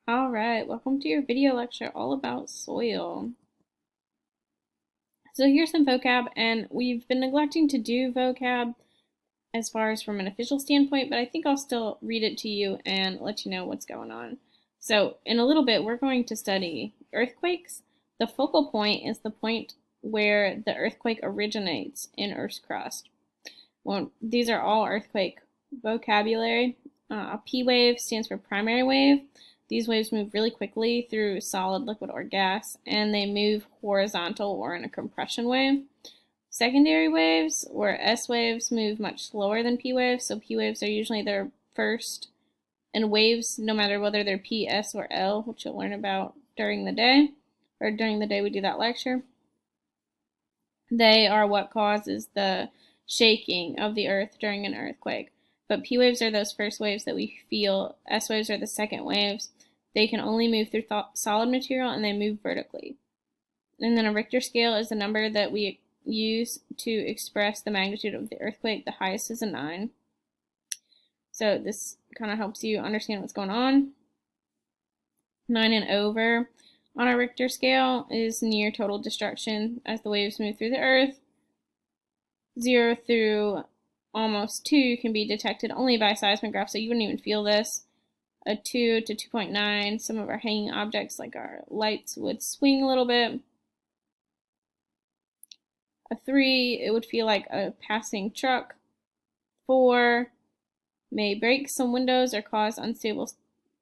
All right, welcome to your video lecture all about soil. So here's some vocab, and we've been neglecting to do vocab as far as from an official standpoint, but I think I'll still read it to you and let you know what's going on. So in a little bit, we're going to study earthquakes. The focal point is the point where the earthquake originates in Earth's crust. Well, these are all earthquake vocabulary. P wave stands for primary wave. These waves move really quickly through solid, liquid, or gas, and they move horizontal or in a compression wave. Secondary waves, or S waves, move much slower than P waves, so P waves are usually their first, and waves, no matter whether they're P, S, or L, which you'll learn about during the day, or during the day we do that lecture, they are what causes the shaking of the earth during an earthquake. But P waves are those first waves that we feel. S waves are the second waves. They can only move through solid material, and they move vertically. And then a Richter scale is the number that we use to express the magnitude of the earthquake. The highest is a 9. So this kind of helps you understand what's going on. 9 and over on a Richter scale is near total destruction as the waves move through the earth. 0 through almost 2 can be detected only by seismograph, so you wouldn't even feel this. A 2 to 2.9, some of our hanging objects like our lights would swing a little bit. A 3, it would feel like a passing truck. 4 may break some windows or cause unstable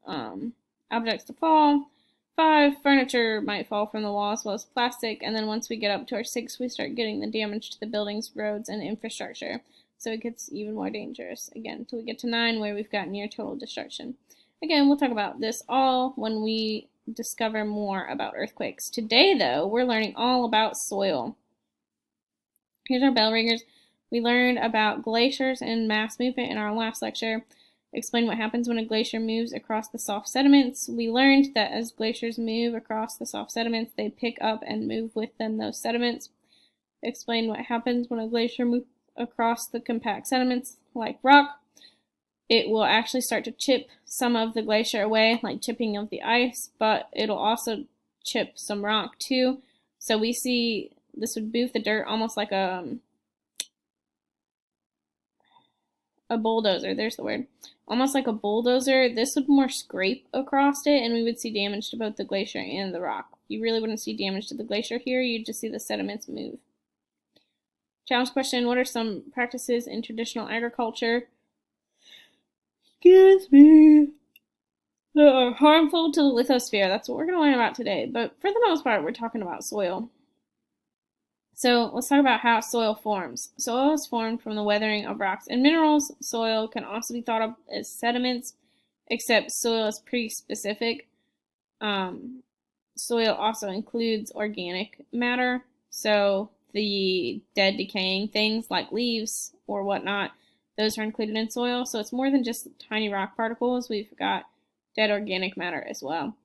objects to fall. 5, furniture might fall from the wall as well as plastic. And then once we get up to our 6, we start getting the damage to the buildings, roads, and infrastructure. So it gets even more dangerous again until we get to 9, where we've got near total destruction. Again, we'll talk about this all when we discover more about earthquakes. Today, though, we're learning all about soil. Here's our Bellringers. We learned about glaciers and mass movement in our last lecture. Explain what happens when a glacier moves across the soft sediments. We learned that as glaciers move across the soft sediments, they pick up and move with them those sediments. Explain what happens when a glacier moves across the compact sediments like rock. It will actually start to chip some of the glacier away, like chipping of the ice, but it'll also chip some rock too. So we see this would move the dirt almost like a bulldozer. There's the word. Almost like a bulldozer. This would more scrape across it, and we would see damage to both the glacier and the rock. You really wouldn't see damage to the glacier here. You'd just see the sediments move. Challenge question: what are some practices in traditional agriculture that are harmful to the lithosphere? That's what we're going to learn about today. But for the most part, we're talking about soil. So let's talk about how soil forms. Soil is formed from the weathering of rocks and minerals. Soil can also be thought of as sediments, except soil is pretty specific. Soil also includes organic matter. So the dead decaying things like leaves or whatnot, those are included in soil. So it's more than just tiny rock particles. We've got dead organic matter as well.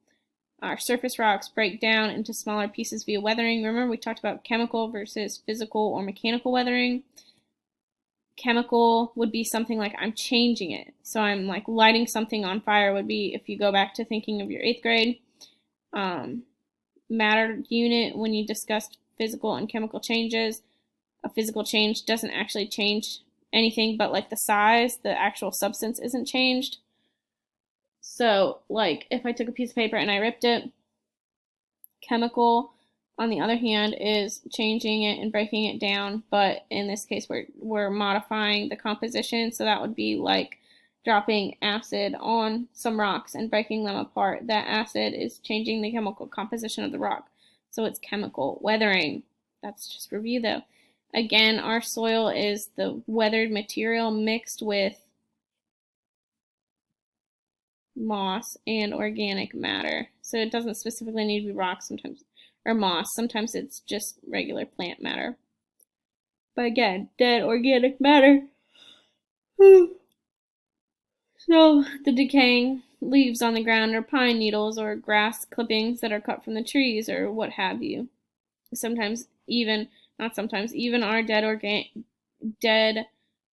Our surface rocks break down into smaller pieces via weathering. Remember, we talked about chemical versus physical or mechanical weathering. Chemical would be something like I'm changing it. So I'm like lighting something on fire would be, if you go back to thinking of your 8th grade matter unit, when you discussed physical and chemical changes, a physical change doesn't actually change anything, but like the size, the actual substance isn't changed. So, like, if I took a piece of paper and I ripped it, chemical, on the other hand, is changing it and breaking it down, but in this case, we're modifying the composition, so that would be like dropping acid on some rocks and breaking them apart. That acid is changing the chemical composition of the rock, so it's chemical weathering. That's just review, though. Again, our soil is the weathered material mixed with moss and organic matter. So it doesn't specifically need to be rock sometimes, or moss. Sometimes it's just regular plant matter. But again, dead organic matter. So the decaying leaves on the ground are pine needles or grass clippings that are cut from the trees or what have you. Sometimes even, not sometimes, even our dead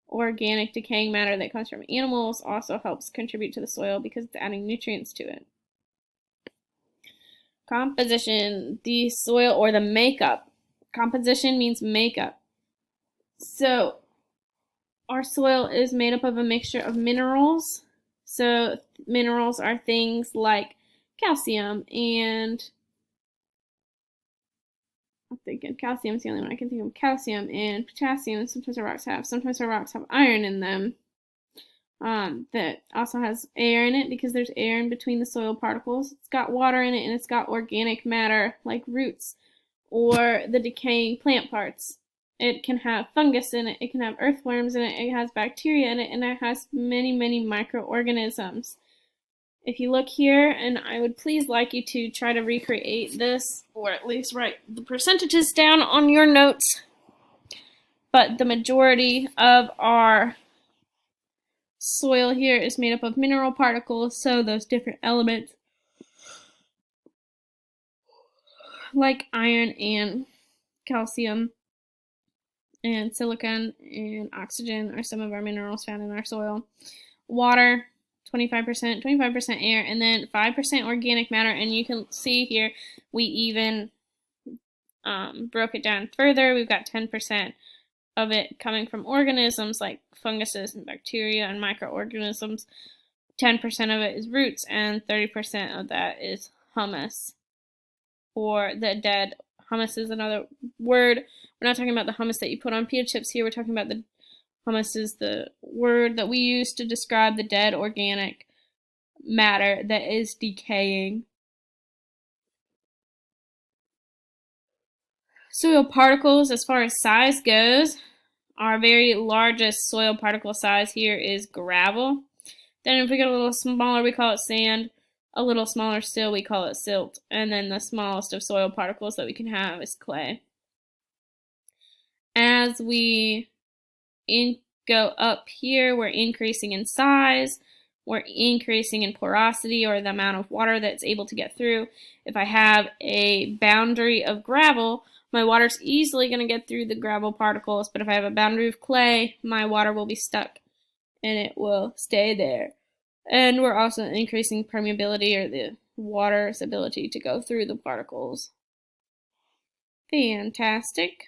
organic decaying matter that comes from animals also helps contribute to the soil because it's adding nutrients to it. Composition, the soil or the makeup. Composition means makeup. So our soil is made up of a mixture of minerals. So minerals are things like calcium and I'm thinking calcium is the only one I can think of. Calcium and potassium. Sometimes our rocks have iron in them. That also has air in it because there's air in between the soil particles. It's got water in it and it's got organic matter like roots or the decaying plant parts. It can have fungus in it, it can have earthworms in it, it has bacteria in it, and it has many, many microorganisms. If you look here, and I would please like you to try to recreate this, or at least write the percentages down on your notes, but the majority of our soil here is made up of mineral particles, so those different elements like iron and calcium and silicon and oxygen are some of our minerals found in our soil. Water, 25%, 25% air, and then 5% organic matter. And you can see here we even broke it down further. We've got 10% of it coming from organisms like funguses and bacteria and microorganisms. 10% of it is roots, and 30% of that is humus, or the dead. Humus is another word. We're not talking about the hummus that you put on pita chips here. We're talking about the humus is the word that we use to describe the dead organic matter that is decaying. Soil particles, as far as size goes, our very largest soil particle size here is gravel. Then if we get a little smaller, we call it sand. A little smaller still, we call it silt. And then the smallest of soil particles that we can have is clay. As we go up here, we're increasing in size. We're increasing in porosity, or the amount of water that's able to get through. If I have a boundary of gravel, my water's easily going to get through the gravel particles. But if I have a boundary of clay, my water will be stuck and it will stay there. And we're also increasing permeability, or the water's ability to go through the particles. Fantastic.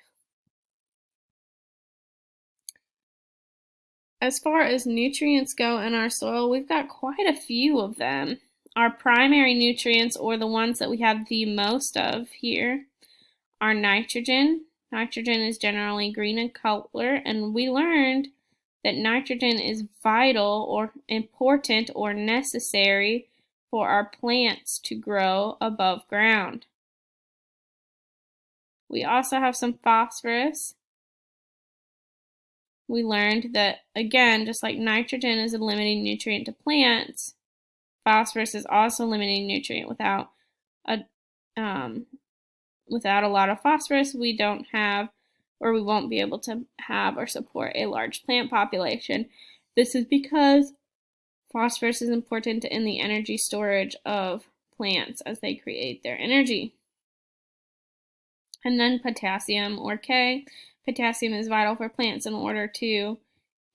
As far as nutrients go in our soil, we've got quite a few of them. Our primary nutrients, or the ones that we have the most of here, are nitrogen. Nitrogen is generally green in color, and we learned that nitrogen is vital or important or necessary for our plants to grow above ground. We also have some phosphorus. We learned that, again, just like nitrogen is a limiting nutrient to plants, phosphorus is also a limiting nutrient. Without a lot of phosphorus, we don't have, or we won't be able to have or support a large plant population. This is because phosphorus is important in the energy storage of plants as they create their energy. And then potassium, or K. Potassium is vital for plants in order to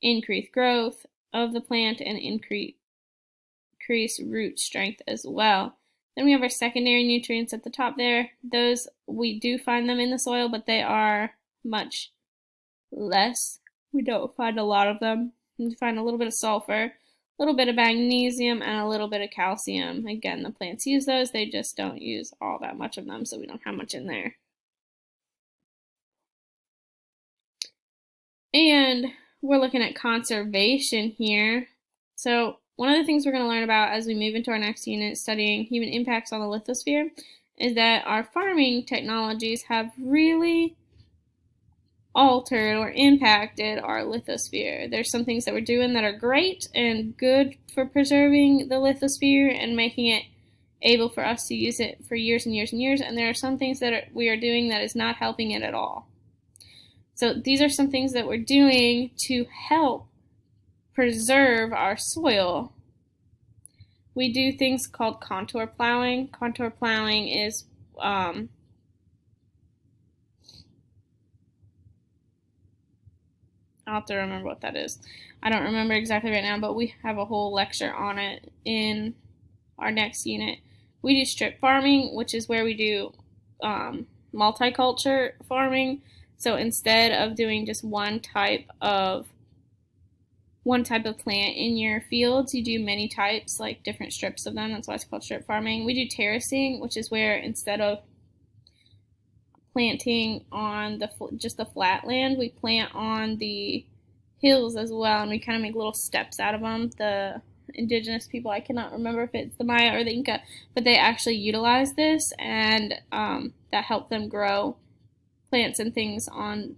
increase growth of the plant and increase root strength as well. Then we have our secondary nutrients at the top there. Those, we do find them in the soil, but they are much less. We don't find a lot of them. We find a little bit of sulfur, a little bit of magnesium, and a little bit of calcium. Again, the plants use those, they just don't use all that much of them, so we don't have much in there. And we're looking at conservation here. So one of the things we're going to learn about as we move into our next unit, studying human impacts on the lithosphere, is that our farming technologies have really altered or impacted our lithosphere. There's some things that we're doing that are great and good for preserving the lithosphere and making it able for us to use it for years and years and years, and there are some things that we are doing that is not helping it at all. So these are some things that we're doing to help preserve our soil. We do things called contour plowing. Contour plowing is I'll have to remember what that is. I don't remember exactly right now, but we have a whole lecture on it in our next unit. We do strip farming, which is where we do multiculture farming. So instead of doing just one type of plant in your fields, you do many types, like different strips of them. That's why it's called strip farming. We do terracing, which is where instead of planting on just the flat land, we plant on the hills as well, and we kind of make little steps out of them. The indigenous people, I cannot remember if it's the Maya or the Inca, but they actually utilize this, and that helped them grow plants and things on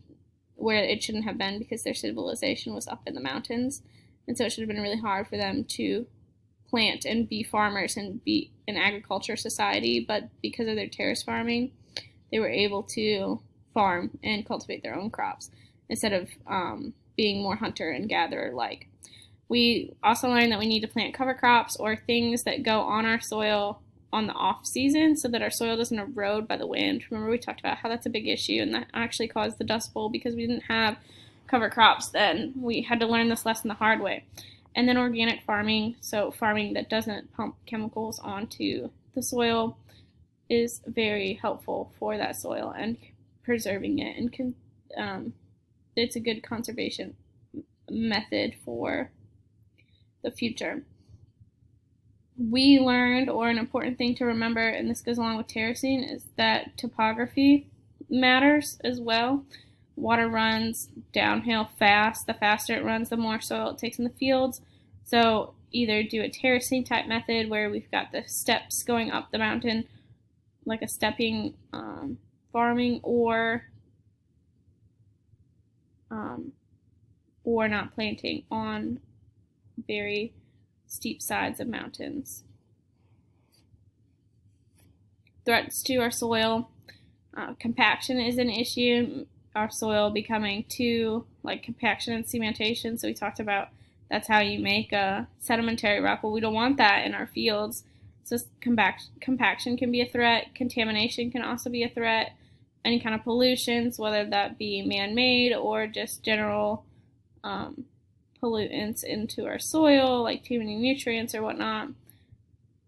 where it shouldn't have been, because their civilization was up in the mountains, and so it should have been really hard for them to plant and be farmers and be an agriculture society. But because of their terrace farming, they were able to farm and cultivate their own crops instead of being more hunter and gatherer like. We also learned that we need to plant cover crops, or things that go on our soil on the off season, so that our soil doesn't erode by the wind. Remember, we talked about how that's a big issue, and that actually caused the Dust Bowl because we didn't have cover crops then. We had to learn this lesson the hard way. And then organic farming, so farming that doesn't pump chemicals onto the soil, is very helpful for that soil and preserving it, and it's a good conservation method for the future. We learned, or an important thing to remember, and this goes along with terracing, is that topography matters as well. Water runs downhill fast. The faster it runs, the more soil it takes in the fields. So either do a terracing type method where we've got the steps going up the mountain, like a stepping farming, or not planting on very steep sides of mountains. Threats to our soil. Compaction is an issue. Our soil becoming too, like, compaction and cementation. So we talked about that's how you make a sedimentary rock. Well, we don't want that in our fields. So compaction can be a threat. Contamination can also be a threat. Any kind of pollutions, whether that be man-made or just general pollutants into our soil, like too many nutrients or whatnot.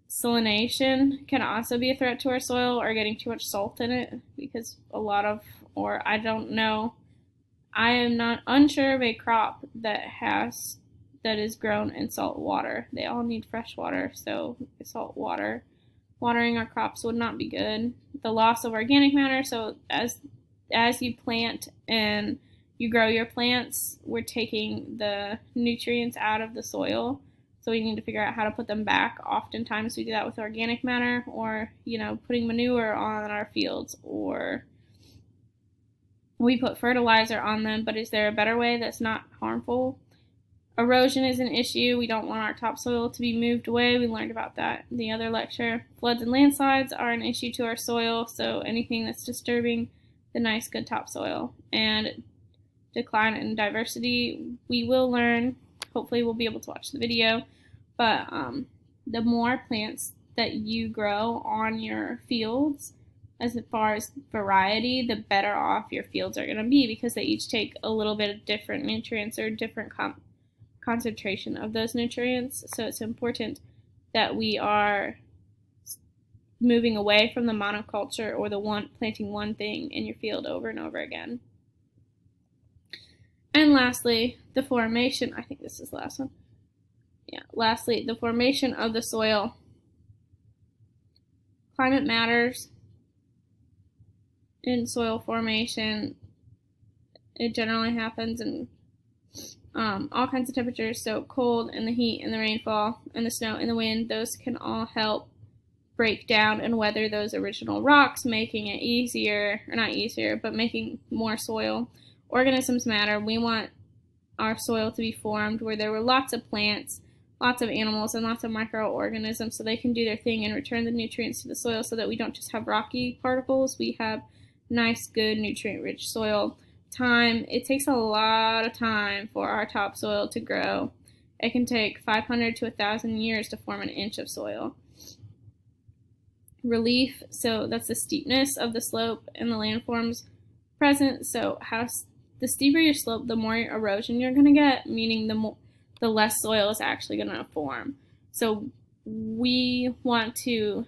Salination can also be a threat to our soil, or getting too much salt in it, because I don't know, I am not unsure of a crop that is grown in salt water. They all need fresh water, so salt water watering our crops would not be good. The loss of organic matter, so as you plant and you grow your plants, we're taking the nutrients out of the soil, so we need to figure out how to put them back. Oftentimes we do that with organic matter, or putting manure on our fields, or we put fertilizer on them. But is there a better way that's not harmful? Erosion is an issue. We don't want our topsoil to be moved away. We learned about that in the other lecture. Floods and landslides are an issue to our soil, so anything that's disturbing the nice, good topsoil. And decline in diversity, we will learn. Hopefully we'll be able to watch the video, but the more plants that you grow on your fields, as far as variety, the better off your fields are going to be, because they each take a little bit of different nutrients, or different concentration of those nutrients. So it's important that we are moving away from the monoculture, or planting one thing in your field over and over again. And lastly, the formation. I think this is the last one. Yeah. Lastly, the formation of the soil. Climate matters in soil formation. It generally happens in all kinds of temperatures. So cold and the heat and the rainfall and the snow and the wind, those can all help break down and weather those original rocks, making it easier, or not easier, but making more soil. Organisms matter. We want our soil to be formed where there were lots of plants, lots of animals, and lots of microorganisms, so they can do their thing and return the nutrients to the soil, so that we don't just have rocky particles. We have nice, good, nutrient-rich soil. It takes a lot of time for our topsoil to grow. It can take 500 to 1,000 years to form an inch of soil. Relief, so that's the steepness of the slope and the landforms present. So the steeper your slope, the more erosion you're going to get, meaning the less soil is actually going to form. So we want to